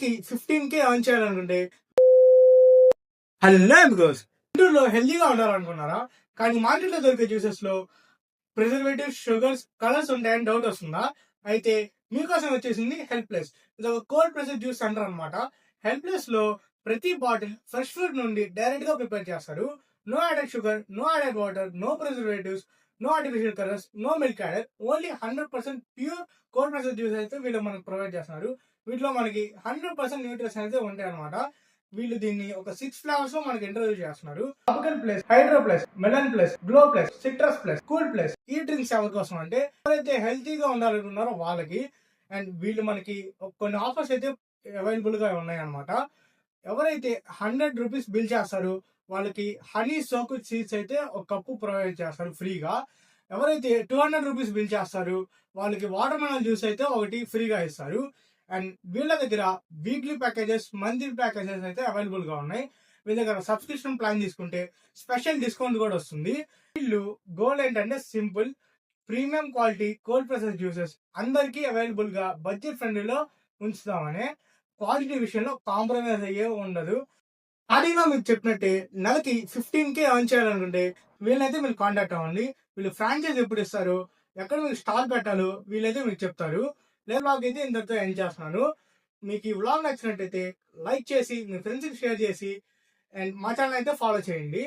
నెలకి 15K earn చేయాలనుకుంటే hello because ఇంటర్లో హెల్దీగా ఉండాలనుకున్నారా? కానీ మార్కెట్లో దొరికే జ్యూసెస్ లో ప్రిజర్వేటివ్స్, షుగర్స్, కలర్స్ ఉంటాయని డౌట్ వస్తుందా? అయితే మీకోసం వచ్చేసింది హెల్ప్లెస్. ఇది ఒక కోల్డ్ ప్రెసెడ్ జ్యూస్ సెంటర్ అనమాట. హెల్ప్లెస్ లో ప్రతి బాటిల్ ఫ్రెష్ ఫ్రూట్ నుండి డైరెక్ట్ గా ప్రిపేర్ చేస్తారు. No added sugar, no added water, no preservatives, no artificial colours, no milk added. Only 100% pure cold pressed juice అయితే వీళ్ళు మనకు ప్రొవైడ్ చేస్తున్నారు. వీటిలో మనకి 100% న్యూట్రిషన్ అయితే ఉంటాయి అనమాట. వీళ్ళు దీన్ని ఒక 6 ఫ్లేవర్స్ లో మనకి ఇంట్రొడ్యూస్ చేస్తున్నారు. Tropical plus, hydro plus, melon plus, glow plus, citrus plus, cool plus. ఈ డ్రింక్స్ ఎవరి కోసం అంటే ఎవరైతే హెల్తీగా ఉండాలనుకున్నారో వాళ్ళకి. అండ్ వీళ్ళు మనకి కొన్ని ఆఫర్స్ అయితే అవైలబుల్ గా ఉన్నాయి అనమాట. ఎవరైతే 100 రూపీస్ బిల్ చేస్తారో వాళ్ళకి హనీ సోకుడ్ సీడ్స్ అయితే ఒక కప్పు ప్రొవైడ్ చేస్తారు ఫ్రీగా. ఎవరైతే 200 రూపీస్ బిల్ చేస్తారో వాళ్ళకి వాటర్ మెలన్ జ్యూస్ అయితే ఒకటి ఫ్రీగా ఇస్తారు. అండ్ వీళ్ళ దగ్గర వీక్లీ ప్యాకేజెస్, మంత్లీ ప్యాకేజెస్ అయితే అవైలబుల్ గా ఉన్నాయి. వీళ్ళ దగ్గర సబ్స్క్రిప్షన్ ప్లాన్ తీసుకుంటే స్పెషల్ డిస్కౌంట్ కూడా వస్తుంది. వీళ్ళు గోల్ ఏంటంటే simple, premium quality cold presses juices అందరికీ అవైలబుల్ గా బడ్జెట్ ఫ్రెండ్లీలో ఉంచుతామని. క్వాలిటీ విషయంలో కాంప్రమైజ్ అయ్యే ఉండదు. స్టార్టింగ్ మీకు చెప్పినట్టే నెలకి 15K ఎర్న్ చేయాలనుకుంటే వీళ్ళైతే మీరు కాంటాక్ట్ అవ్వండి. వీళ్ళు ఫ్రాంచైజ్ ఎప్పుడు ఇస్తారు, ఎక్కడ మీకు స్టాల్ పెట్టాలో వీళ్ళైతే మీకు చెప్తారు. నేను బ్లాగ్ అయితే ఇంతటితో ఎండ్ చేస్తున్నాను. మీకు ఈ వ్లాగ్ నచ్చినట్టయితే లైక్ చేసి మీ ఫ్రెండ్స్కి షేర్ చేసి అండ్ మా ఛానల్ అయితే ఫాలో చేయండి.